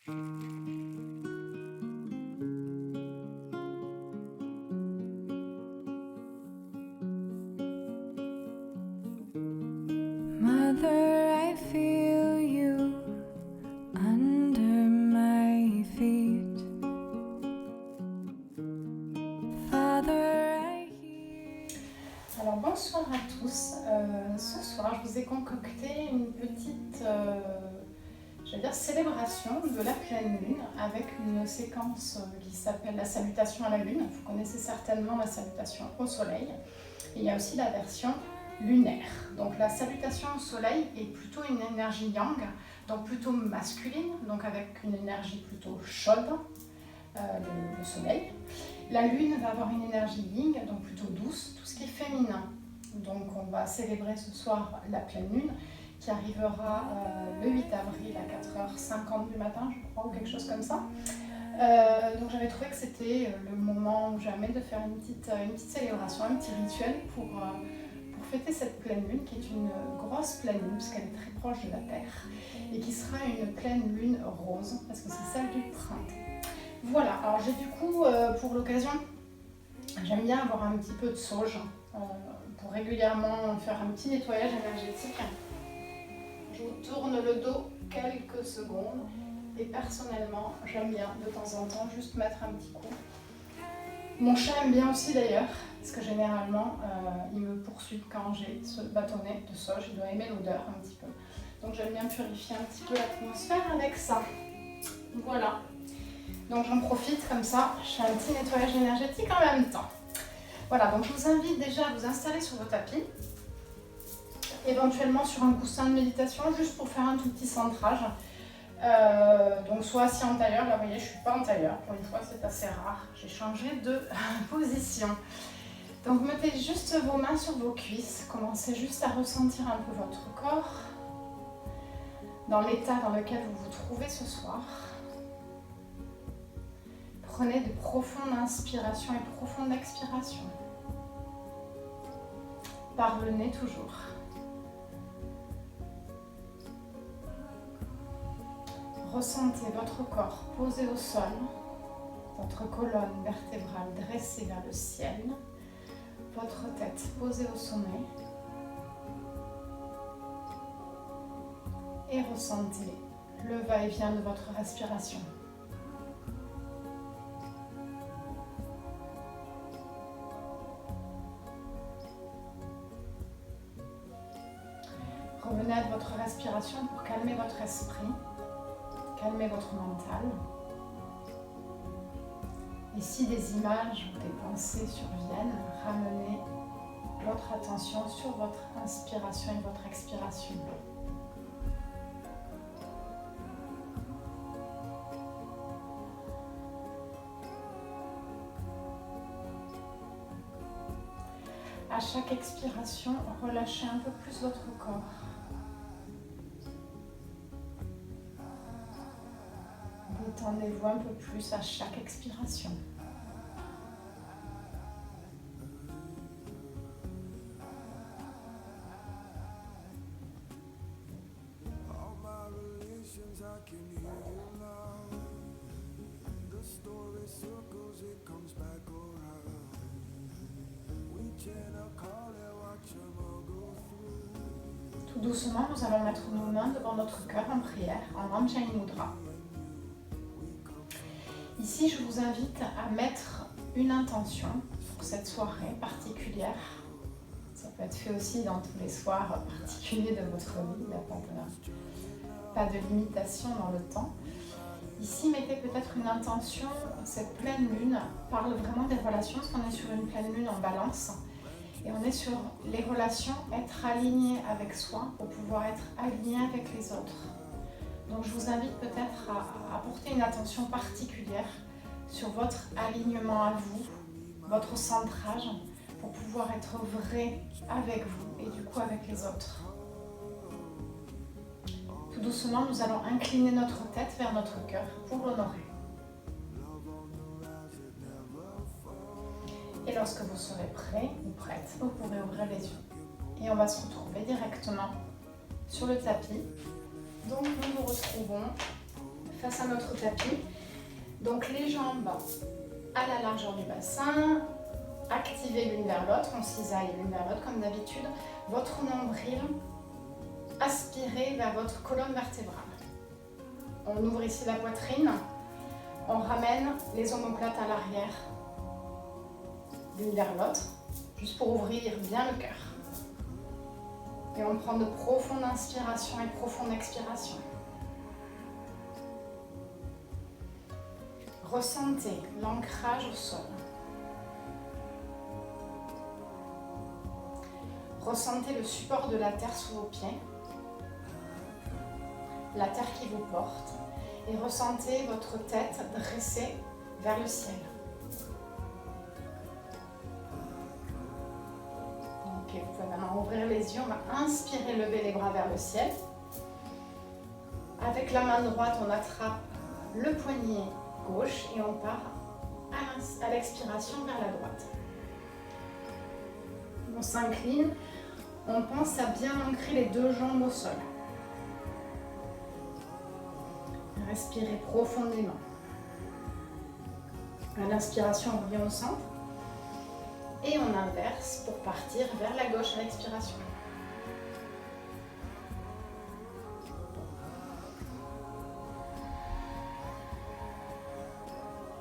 Mother, I feel you under my feet. Father, I hear. Alors bonsoir à tous. Ce soir, je vous ai concocté une petite célébration de la pleine lune avec une séquence qui s'appelle la salutation à la lune. Vous connaissez certainement la salutation au soleil. Et il y a aussi la version lunaire. Donc la salutation au soleil est plutôt une énergie yang, donc plutôt masculine, donc avec une énergie plutôt chaude, le soleil. La lune va avoir une énergie yin, donc plutôt douce, tout ce qui est féminin. Donc on va célébrer ce soir la pleine lune qui arrivera le 8 avril à 4h50 du matin, je crois, ou quelque chose comme ça. Donc j'avais trouvé que c'était le moment ou jamais de faire une petite célébration, un petit rituel pour fêter cette pleine lune qui est une grosse pleine lune parce qu'elle est très proche de la Terre et qui sera une pleine lune rose parce que c'est celle du printemps. Voilà, alors j'ai du coup pour l'occasion, j'aime bien avoir un petit peu de sauge pour régulièrement faire un petit nettoyage énergétique. Je vous tourne le dos quelques secondes et personnellement j'aime bien de temps en temps juste mettre un petit coup. Mon chat aime bien aussi d'ailleurs, parce que généralement il me poursuit quand j'ai ce bâtonnet de sauge, il doit aimer l'odeur un petit peu. Donc j'aime bien purifier un petit peu l'atmosphère avec ça. Voilà. Donc j'en profite comme ça, je fais un petit nettoyage énergétique en même temps. Voilà, donc je vous invite déjà à vous installer sur vos tapis, éventuellement sur un coussin de méditation, juste pour faire un tout petit centrage. Donc soit assis en tailleur, là vous voyez je ne suis pas en tailleur, pour une fois c'est assez rare, j'ai changé de position. Donc mettez juste vos mains sur vos cuisses, commencez juste à ressentir un peu votre corps, dans l'état dans lequel vous vous trouvez ce soir. Prenez de profondes inspirations et profondes expirations. Par le nez toujours. Ressentez votre corps posé au sol, votre colonne vertébrale dressée vers le ciel, votre tête posée au sommet. Et ressentez le va-et-vient de votre respiration. Revenez à votre respiration pour calmer votre esprit, calmer votre mental. Et si des images ou des pensées surviennent, ramenez votre attention sur votre inspiration et votre expiration. À chaque expiration, relâchez un peu plus votre corps. Détendez-vous un peu plus à chaque expiration. Tout doucement, nous allons mettre nos mains devant notre cœur en prière, en Anjali Mudra. Ici, je vous invite à mettre une intention pour cette soirée particulière. Ça peut être fait aussi dans tous les soirs particuliers de votre vie, il n'y a pas de limitation dans le temps. Ici, mettez peut-être une intention, cette pleine lune parle vraiment des relations, parce qu'on est sur une pleine lune en balance. Et on est sur les relations, être aligné avec soi pour pouvoir être aligné avec les autres. Donc je vous invite peut-être à porter une attention particulière sur votre alignement à vous, votre centrage, pour pouvoir être vrai avec vous et du coup avec les autres. Tout doucement, nous allons incliner notre tête vers notre cœur pour l'honorer. Et lorsque vous serez prêt ou prête, vous pourrez ouvrir les yeux. Et on va se retrouver directement sur le tapis. Donc nous nous retrouvons face à notre tapis. Donc les jambes à la largeur du bassin, activez l'une vers l'autre, on cisaille l'une vers l'autre comme d'habitude. Votre nombril, aspirez vers votre colonne vertébrale. On ouvre ici la poitrine, on ramène les omoplates à l'arrière, l'une vers l'autre, juste pour ouvrir bien le cœur. Et on prend de profondes inspirations et profondes expirations. Ressentez l'ancrage au sol. Ressentez le support de la terre sous vos pieds, la terre qui vous porte, et ressentez votre tête dressée vers le ciel. Ok, vous pouvez maintenant ouvrir les yeux, on va inspirer, lever les bras vers le ciel. Avec la main droite, on attrape le poignet gauche et on part à l'expiration vers la droite. On s'incline, on pense à bien ancrer les deux jambes au sol. Respirez profondément. À l'inspiration, on revient au centre. Et on inverse pour partir vers la gauche à l'expiration.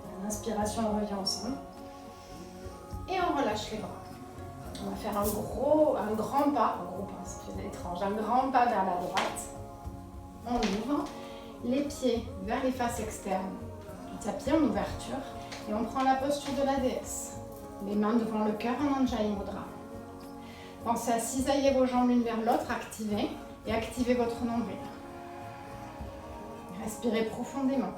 À l'inspiration, on revient au centre. Et on relâche les bras. On va faire un grand pas, c'est étrange, un grand pas vers la droite. On ouvre les pieds vers les faces externes du tapis en ouverture et on prend la posture de la déesse. Les mains devant le cœur en Anjali Mudra. Pensez à cisailler vos jambes l'une vers l'autre, activez et activez votre nombril. Respirez profondément.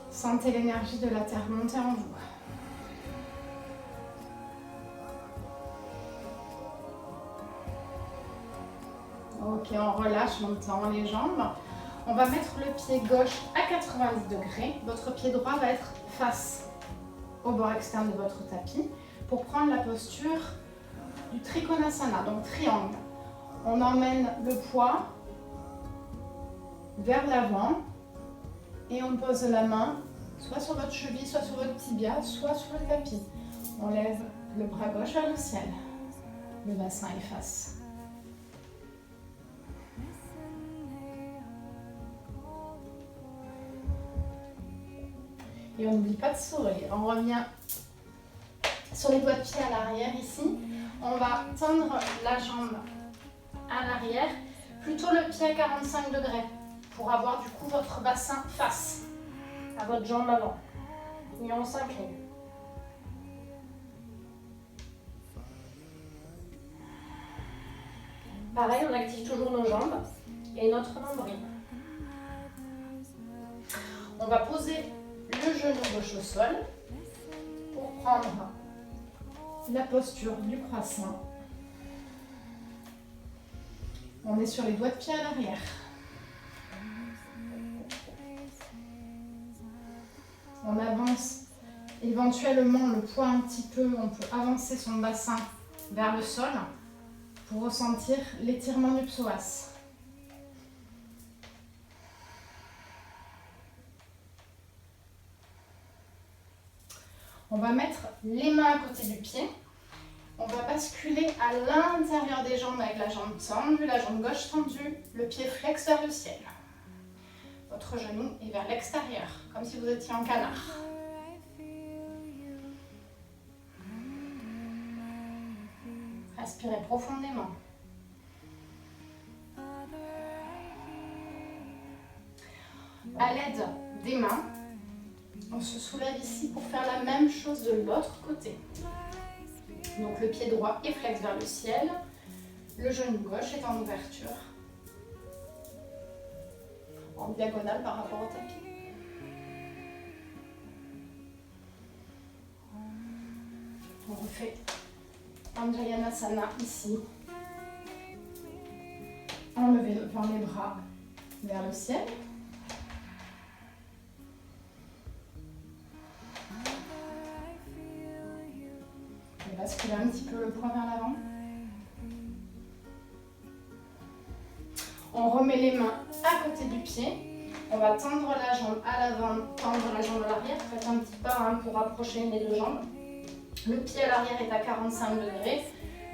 Sentez l'énergie de la terre monter en vous. Ok, on relâche maintenant les jambes. On va mettre le pied gauche à 90 degrés. Votre pied droit va être face au bord externe de votre tapis pour prendre la posture du Trikonasana, donc triangle. On emmène le poids vers l'avant et on pose la main soit sur votre cheville, soit sur votre tibia, soit sur le tapis. On lève le bras gauche vers le ciel. Le bassin efface. Et on n'oublie pas de sourire. On revient sur les doigts de pied à l'arrière ici. On va tendre la jambe à l'arrière, plutôt le pied à 45 degrés pour avoir du coup votre bassin face à votre jambe avant. Et on s'incline. Pareil, on active toujours nos jambes et notre nombril. On va poser le genou gauche au sol pour prendre la posture du croissant. On est sur les doigts de pied à l'arrière. On avance éventuellement le poids un petit peu, on peut avancer son bassin vers le sol pour ressentir l'étirement du psoas. On va mettre les mains à côté du pied. On va basculer à l'intérieur des jambes avec la jambe tendue, la jambe gauche tendue, le pied flex vers le ciel. Votre genou est vers l'extérieur, comme si vous étiez en canard. Respirez profondément. À l'aide des mains, on se soulève ici pour faire la même chose de l'autre côté. Donc le pied droit est flex vers le ciel, le genou gauche est en ouverture, en diagonale par rapport au tapis. On refait Anjayanasana ici. Enlevez les bras vers le ciel. Et basculez un petit peu le poing vers l'avant. On remet les mains à côté du pied On va tendre la jambe à l'avant, tendre la jambe à l'arrière. Faites un petit pas pour rapprocher les deux jambes. Le pied à l'arrière est à 45 degrés.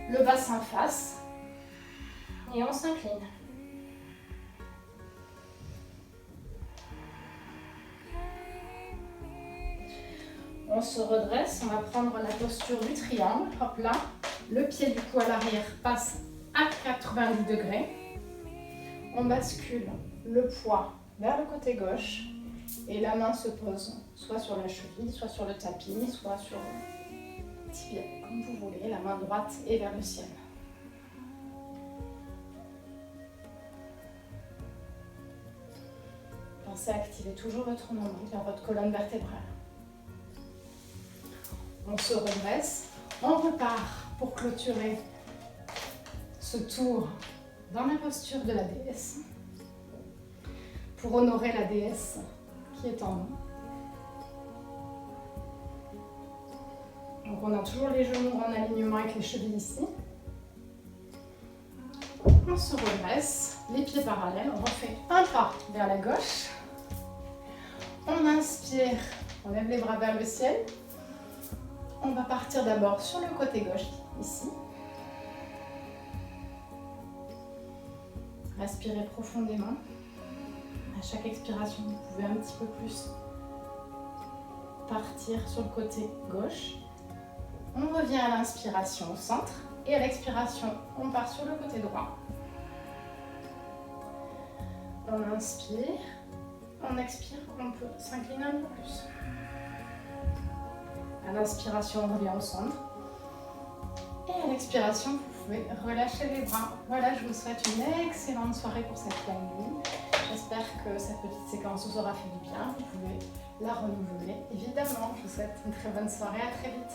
Le bassin face. Et on s'incline. On se redresse, on va prendre la posture du triangle. Hop là, le pied du coup à l'arrière passe à 90 degrés. On bascule le poids vers le côté gauche et la main se pose soit sur la cheville, soit sur le tapis, soit sur le tibia, comme vous voulez. La main droite est vers le ciel. Pensez à activer toujours votre nombril vers votre colonne vertébrale. On se redresse, on repart pour clôturer ce tour dans la posture de la déesse, pour honorer la déesse qui est en nous. Donc on a toujours les genoux en alignement avec les chevilles ici. On se redresse, les pieds parallèles, on refait un pas vers la gauche. On inspire, on lève les bras vers le ciel. On va partir d'abord sur le côté gauche, ici. Respirez profondément. À chaque expiration, vous pouvez un petit peu plus partir sur le côté gauche. On revient à l'inspiration au centre. Et à l'expiration, on part sur le côté droit. On inspire. On expire, on peut s'incliner un peu plus. À l'inspiration, on revient au centre. Et à l'expiration, vous pouvez relâcher les bras. Voilà, je vous souhaite une excellente soirée pour cette pleine lune. J'espère que cette petite séquence vous aura fait du bien. Vous pouvez la renouveler. Évidemment, je vous souhaite une très bonne soirée. À très vite.